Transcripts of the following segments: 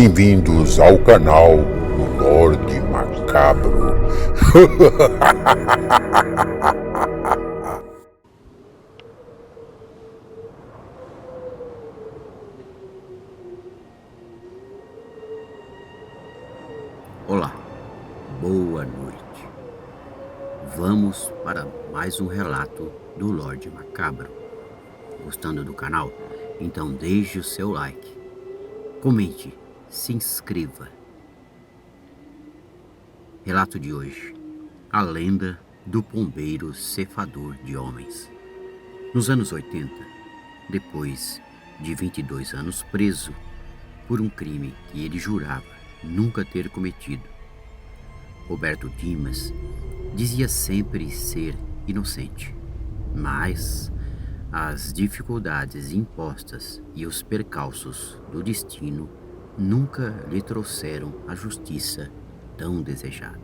Bem-vindos ao canal do Lorde Macabro. Olá, boa noite. Vamos para mais um relato do Lorde Macabro. Gostando do canal? Então deixe o seu like, comente, se inscreva. Relato de hoje: a lenda do pombeiro cefador de homens. Nos anos 80, depois de 22 anos preso por um crime que ele jurava nunca ter cometido, Roberto Dimas dizia sempre ser inocente, mas as dificuldades impostas e os percalços do destino nunca lhe trouxeram a justiça tão desejada.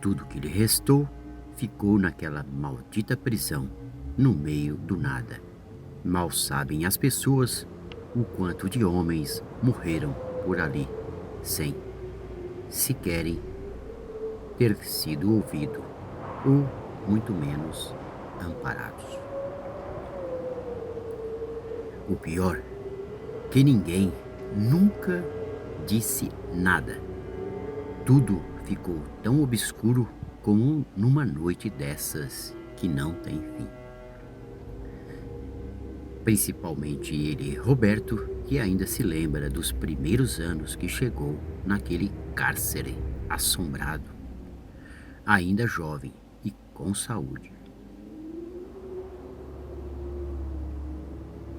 Tudo que lhe restou ficou naquela maldita prisão, no meio do nada. Mal sabem as pessoas o quanto de homens morreram por ali, sem sequer ter sido ouvido, ou muito menos amparados. O pior, que ninguém nunca disse nada. Tudo ficou tão obscuro como numa noite dessas que não tem fim. Principalmente ele, Roberto, que ainda se lembra dos primeiros anos que chegou naquele cárcere assombrado, ainda jovem e com saúde.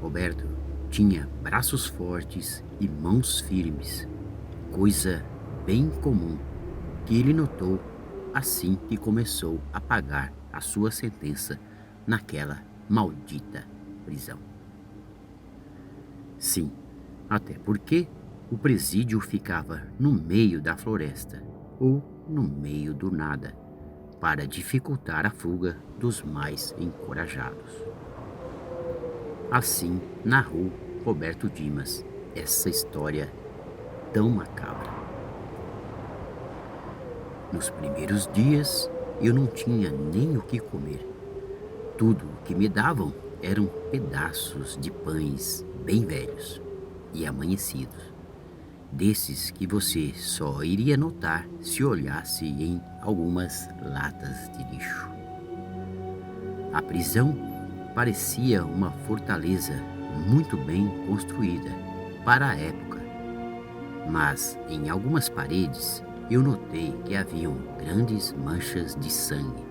Roberto tinha braços fortes e mãos firmes, coisa bem comum que ele notou assim que começou a pagar a sua sentença naquela maldita prisão. Sim, até porque o presídio ficava no meio da floresta ou no meio do nada, para dificultar a fuga dos mais encorajados. Assim narrou Roberto Dimas essa história tão macabra. Nos primeiros dias eu não tinha nem o que comer. Tudo o que me davam eram pedaços de pães bem velhos e amanhecidos, desses que você só iria notar se olhasse em algumas latas de lixo. A prisão parecia uma fortaleza muito bem construída para a época, mas em algumas paredes eu notei que haviam grandes manchas de sangue.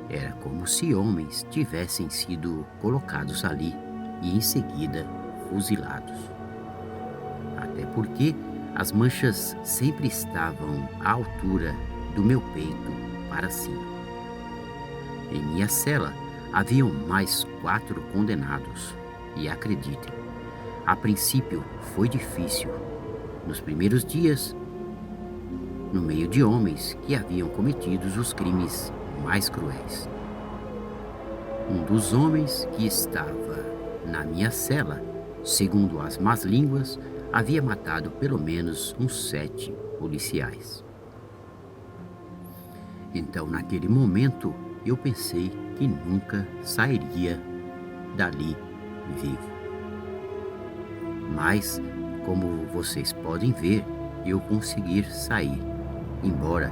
Era como se homens tivessem sido colocados ali e em seguida fuzilados. Até porque as manchas sempre estavam à altura do meu peito para cima. Em minha cela haviam mais 4 condenados e acreditem, a princípio foi difícil. Nos primeiros dias, no meio de homens que haviam cometido os crimes mais cruéis. Um dos homens que estava na minha cela, segundo as más línguas, havia matado pelo menos uns 7 policiais. Então, naquele momento, eu pensei que nunca sairia dali vivo. Mas, como vocês podem ver, eu consegui sair, embora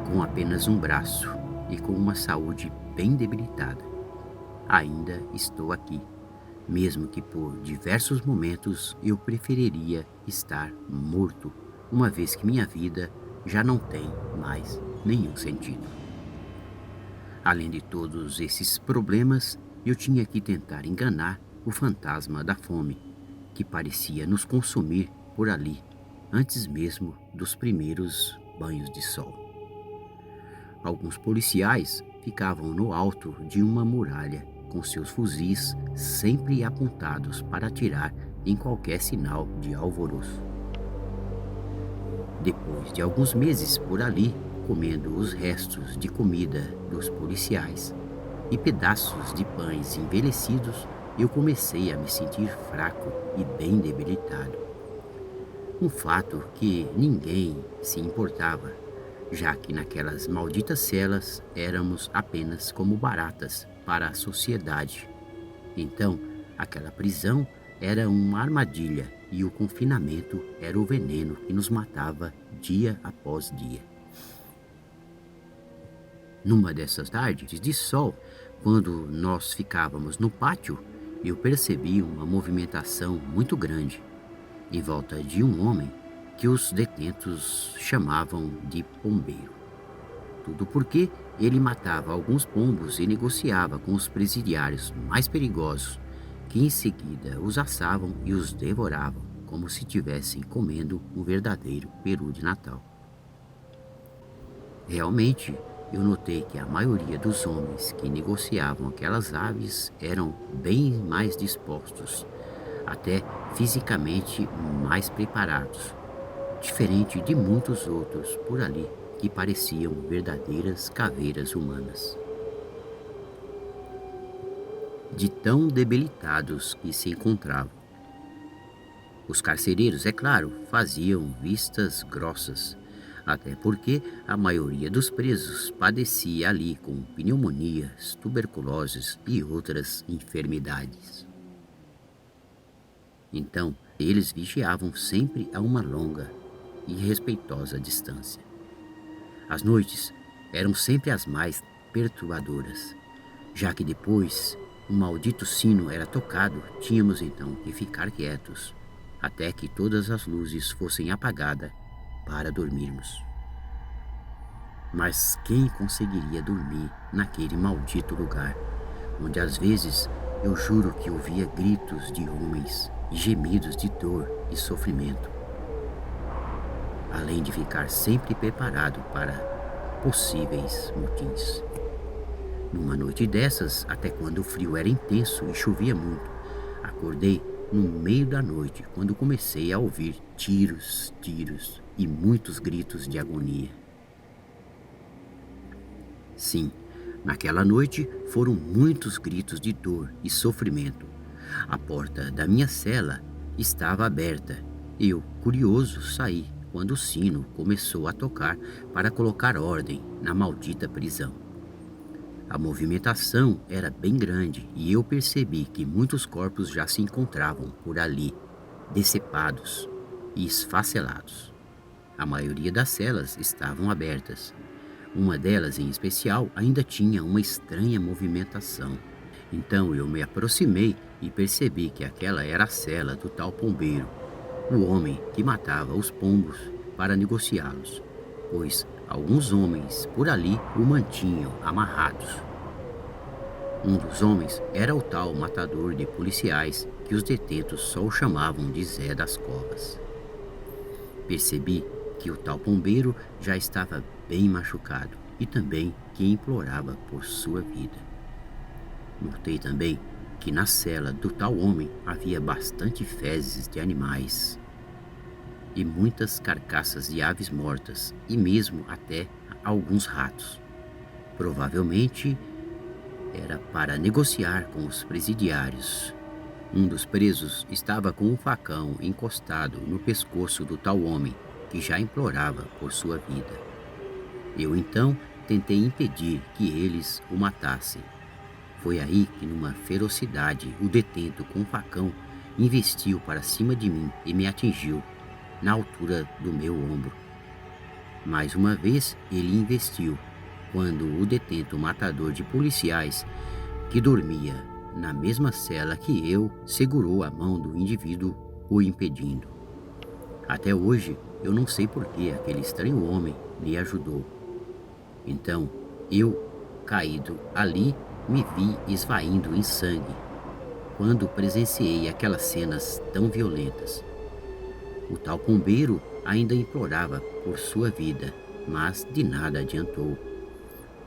com apenas um braço e com uma saúde bem debilitada. Ainda estou aqui, mesmo que por diversos momentos eu preferiria estar morto, uma vez que minha vida já não tem mais nenhum sentido. Além de todos esses problemas, eu tinha que tentar enganar o fantasma da fome, que parecia nos consumir por ali, antes mesmo dos primeiros banhos de sol. Alguns policiais ficavam no alto de uma muralha, com seus fuzis sempre apontados para atirar em qualquer sinal de alvoroço. Depois de alguns meses por ali, comendo os restos de comida dos policiais e pedaços de pães envelhecidos, eu comecei a me sentir fraco e bem debilitado. Um fato que ninguém se importava, já que naquelas malditas celas éramos apenas como baratas para a sociedade. Então, aquela prisão era uma armadilha e o confinamento era o veneno que nos matava dia após dia. Numa dessas tardes de sol, quando nós ficávamos no pátio, eu percebi uma movimentação muito grande em volta de um homem que os detentos chamavam de pombeiro. Tudo porque ele matava alguns pombos e negociava com os presidiários mais perigosos, que em seguida os assavam e os devoravam, como se estivessem comendo um verdadeiro peru de Natal. Realmente, eu notei que a maioria dos homens que negociavam aquelas aves eram bem mais dispostos, até fisicamente mais preparados, diferente de muitos outros por ali que pareciam verdadeiras caveiras humanas. De tão debilitados que se encontravam. Os carcereiros, é claro, faziam vistas grossas, até porque a maioria dos presos padecia ali com pneumonias, tuberculoses e outras enfermidades. Então, eles vigiavam sempre a uma longa e respeitosa distância. As noites eram sempre as mais perturbadoras, já que depois o maldito sino era tocado, tínhamos então que ficar quietos, até que todas as luzes fossem apagadas para dormirmos. Mas quem conseguiria dormir naquele maldito lugar, onde às vezes eu juro que ouvia gritos de homens e gemidos de dor e sofrimento, além de ficar sempre preparado para possíveis motins. Numa noite dessas, até quando o frio era intenso e chovia muito, acordei no meio da noite quando comecei a ouvir tiros e muitos gritos de agonia. Sim, naquela noite foram muitos gritos de dor e sofrimento. A porta da minha cela estava aberta. Eu, curioso, saí quando o sino começou a tocar para colocar ordem na maldita prisão. A movimentação era bem grande e eu percebi que muitos corpos já se encontravam por ali, decepados e esfacelados. A maioria das celas estavam abertas. Uma delas, em especial, ainda tinha uma estranha movimentação. Então eu me aproximei e percebi que aquela era a cela do tal pombeiro, o homem que matava os pombos para negociá-los, pois alguns homens por ali o mantinham amarrados. Um dos homens era o tal matador de policiais que os detentos só o chamavam de Zé das Covas. Percebi que o tal pombeiro já estava bem machucado e também que implorava por sua vida. Notei também que na cela do tal homem havia bastante fezes de animais e muitas carcaças de aves mortas e mesmo até alguns ratos. Provavelmente era para negociar com os presidiários. Um dos presos estava com um facão encostado no pescoço do tal homem que já implorava por sua vida. Eu então tentei impedir que eles o matassem. Foi aí que, numa ferocidade, o detento com o facão investiu para cima de mim e me atingiu na altura do meu ombro. Mais uma vez ele investiu, quando o detento matador de policiais, que dormia na mesma cela que eu, segurou a mão do indivíduo, o impedindo. Até hoje eu não sei por que aquele estranho homem me ajudou. Então eu, caído ali, me vi esvaindo em sangue quando presenciei aquelas cenas tão violentas. O tal pombeiro ainda implorava por sua vida, mas de nada adiantou.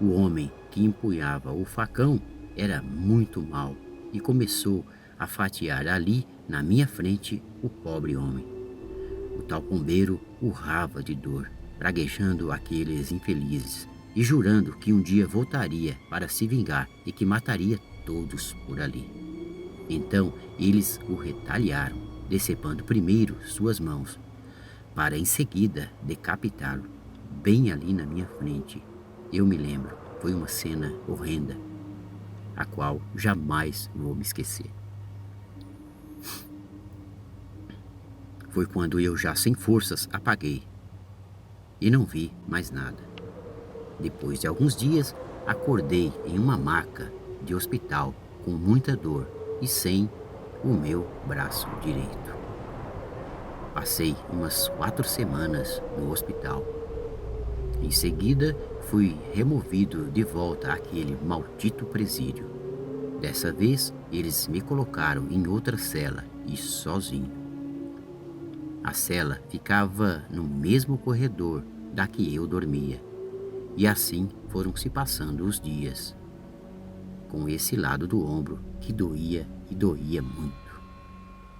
O homem que empunhava o facão era muito mau e começou a fatiar ali, na minha frente, o pobre homem. O tal pombeiro urrava de dor, praguejando aqueles infelizes e jurando que um dia voltaria para se vingar e que mataria todos por ali. Então eles o retaliaram, decepando primeiro suas mãos, para em seguida decapitá-lo, bem ali na minha frente. Eu me lembro, foi uma cena horrenda, a qual jamais vou me esquecer. Foi quando eu, já sem forças, apaguei e não vi mais nada. Depois de alguns dias, acordei em uma maca de hospital com muita dor e sem o meu braço direito. Passei umas 4 semanas no hospital. Em seguida, fui removido de volta àquele maldito presídio. Dessa vez, eles me colocaram em outra cela e sozinho. A cela ficava no mesmo corredor da que eu dormia. E assim foram se passando os dias, com esse lado do ombro que doía e doía muito.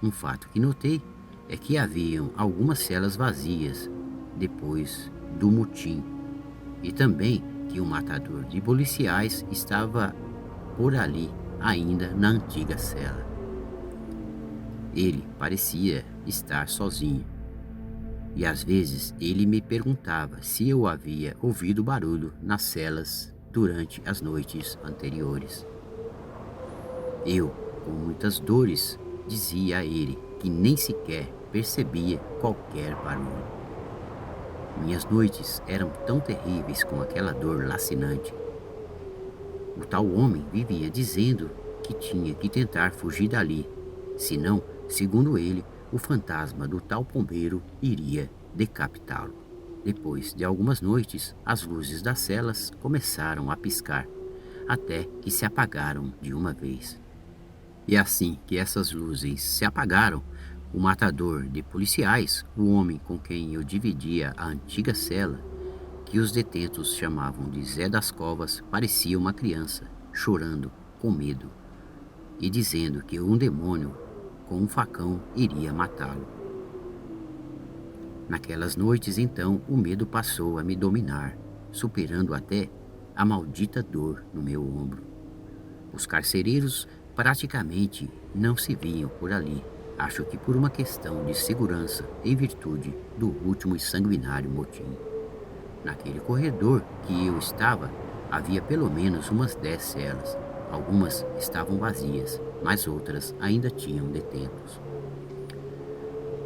Um fato que notei é que haviam algumas celas vazias depois do motim, e também que o matador de policiais estava por ali ainda na antiga cela. Ele parecia estar sozinho. E às vezes ele me perguntava se eu havia ouvido barulho nas celas durante as noites anteriores. Eu, com muitas dores, dizia a ele que nem sequer percebia qualquer barulho. Minhas noites eram tão terríveis com aquela dor lacinante. O tal homem vivia dizendo que tinha que tentar fugir dali, senão, segundo ele, o fantasma do tal pombeiro iria decapitá-lo. Depois de algumas noites, as luzes das celas começaram a piscar, até que se apagaram de uma vez. E assim que essas luzes se apagaram, o matador de policiais, o homem com quem eu dividia a antiga cela, que os detentos chamavam de Zé das Covas, parecia uma criança, chorando com medo e dizendo que um demônio com um facão iria matá-lo. Naquelas noites, então, o medo passou a me dominar, superando até a maldita dor no meu ombro. Os carcereiros praticamente não se viam por ali, acho que por uma questão de segurança em virtude do último e sanguinário motim. Naquele corredor que eu estava, havia pelo menos umas 10 celas. Algumas estavam vazias, mas outras ainda tinham detentos.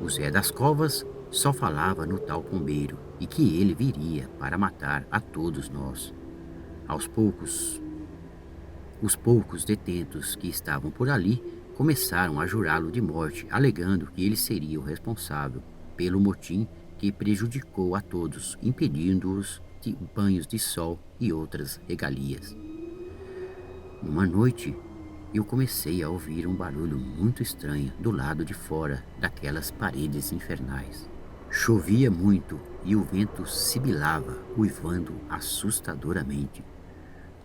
O Zé das Covas só falava no tal pombeiro e que ele viria para matar a todos nós. Os poucos detentos que estavam por ali começaram a jurá-lo de morte, alegando que ele seria o responsável pelo motim que prejudicou a todos, impedindo-os de banhos de sol e outras regalias. Numa noite, eu comecei a ouvir um barulho muito estranho do lado de fora daquelas paredes infernais. Chovia muito e o vento sibilava, uivando assustadoramente.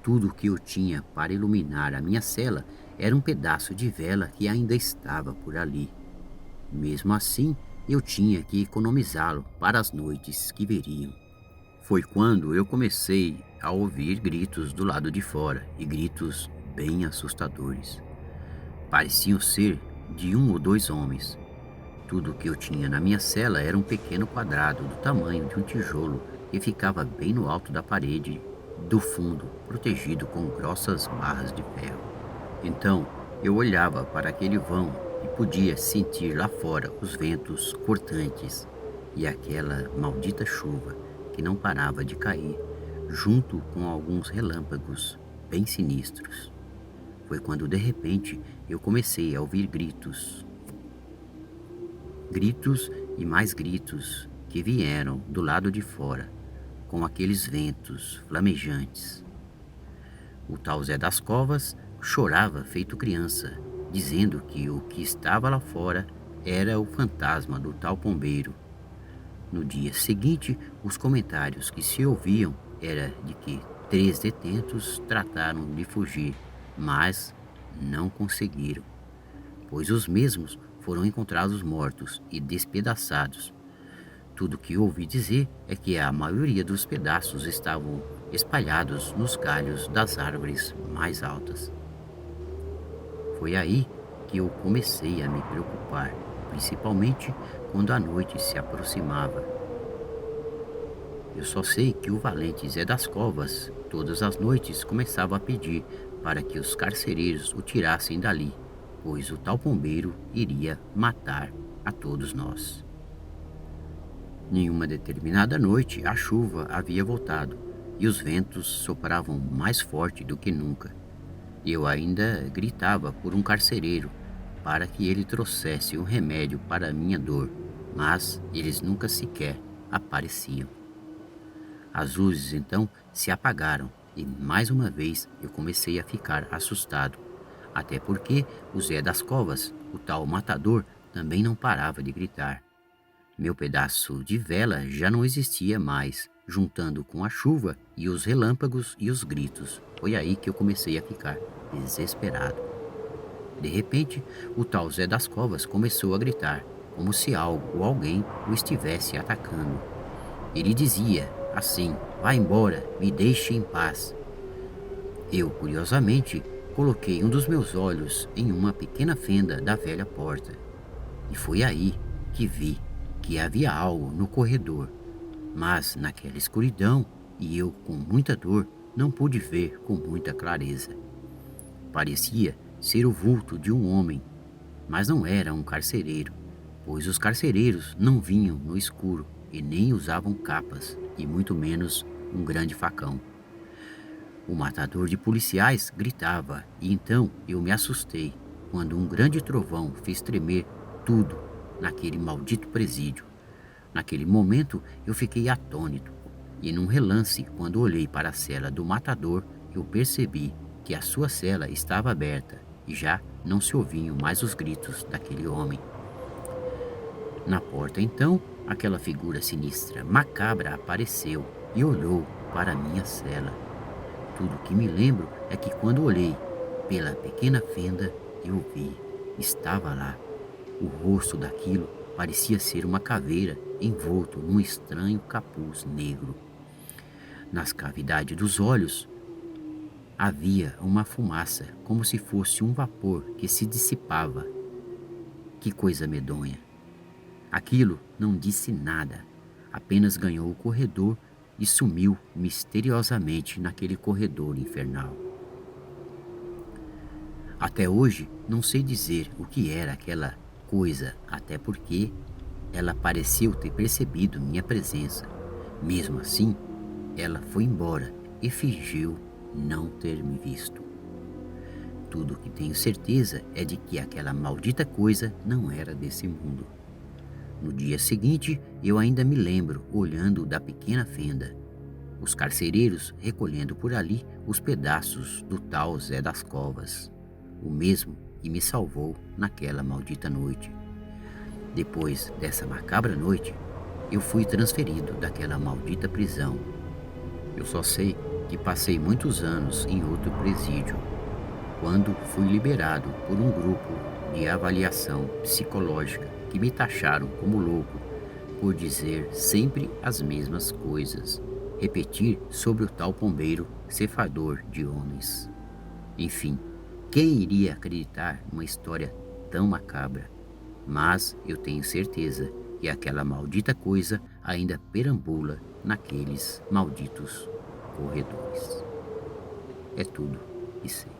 Tudo o que eu tinha para iluminar a minha cela era um pedaço de vela que ainda estava por ali. Mesmo assim, eu tinha que economizá-lo para as noites que viriam. Foi quando eu comecei a ouvir gritos do lado de fora, e gritos bem assustadores. Pareciam ser de 1 ou 2 homens. Tudo o que eu tinha na minha cela era um pequeno quadrado do tamanho de um tijolo que ficava bem no alto da parede do fundo, protegido com grossas barras de ferro. Então, eu olhava para aquele vão e podia sentir lá fora os ventos cortantes e aquela maldita chuva que não parava de cair, junto com alguns relâmpagos bem sinistros. Foi quando de repente eu comecei a ouvir gritos. Gritos e mais gritos que vieram do lado de fora, com aqueles ventos flamejantes. O tal Zé das Covas chorava feito criança, dizendo que o que estava lá fora era o fantasma do tal pombeiro. No dia seguinte, os comentários que se ouviam era de que 3 detentos trataram de fugir, mas não conseguiram, pois os mesmos foram encontrados mortos e despedaçados. Tudo que ouvi dizer é que a maioria dos pedaços estavam espalhados nos galhos das árvores mais altas. Foi aí que eu comecei a me preocupar, principalmente quando a noite se aproximava. Eu só sei que o valente Zé das Covas, todas as noites, começava a pedir para que os carcereiros o tirassem dali, pois o tal pombeiro iria matar a todos nós. Em uma determinada noite, a chuva havia voltado e os ventos sopravam mais forte do que nunca. Eu ainda gritava por um carcereiro para que ele trouxesse um remédio para a minha dor, mas eles nunca sequer apareciam. As luzes então se apagaram e mais uma vez eu comecei a ficar assustado, até porque o Zé das Covas, o tal matador, também não parava de gritar. Meu pedaço de vela já não existia mais, juntando com a chuva e os relâmpagos e os gritos. Foi aí que eu comecei a ficar desesperado. De repente, o tal Zé das Covas começou a gritar, como se algo ou alguém o estivesse atacando. Ele dizia assim: "Vá embora, me deixe em paz." Eu, curiosamente, coloquei um dos meus olhos em uma pequena fenda da velha porta. E foi aí que vi que havia algo no corredor, mas naquela escuridão e eu com muita dor não pude ver com muita clareza. Parecia ser o vulto de um homem, mas não era um carcereiro, pois os carcereiros não vinham no escuro e nem usavam capas, e muito menos um grande facão. O matador de policiais gritava, e então eu me assustei quando um grande trovão fez tremer tudo naquele maldito presídio. Naquele momento eu fiquei atônito, e num relance, quando olhei para a cela do matador, eu percebi que a sua cela estava aberta e já não se ouviam mais os gritos daquele homem. Na porta então, aquela figura sinistra, macabra, apareceu e olhou para a minha cela. Tudo que me lembro é que quando olhei pela pequena fenda, eu vi, estava lá. O rosto daquilo parecia ser uma caveira envolto num estranho capuz negro. Nas cavidades dos olhos havia uma fumaça, como se fosse um vapor que se dissipava. Que coisa medonha! Aquilo não disse nada, apenas ganhou o corredor e sumiu misteriosamente naquele corredor infernal. Até hoje não sei dizer o que era aquela coisa, até porque ela pareceu ter percebido minha presença. Mesmo assim, ela foi embora e fingiu não ter me visto. Tudo o que tenho certeza é de que aquela maldita coisa não era desse mundo. No dia seguinte, eu ainda me lembro olhando da pequena fenda, os carcereiros recolhendo por ali os pedaços do tal Zé das Covas, o mesmo que me salvou naquela maldita noite. Depois dessa macabra noite, eu fui transferido daquela maldita prisão. Eu só sei que passei muitos anos em outro presídio, quando fui liberado por um grupo de avaliação psicológica que me taxaram como louco por dizer sempre as mesmas coisas, repetir sobre o tal pombeiro ceifador de homens. Enfim, quem iria acreditar numa história tão macabra? Mas eu tenho certeza que aquela maldita coisa ainda perambula naqueles malditos corredores. É tudo que sei.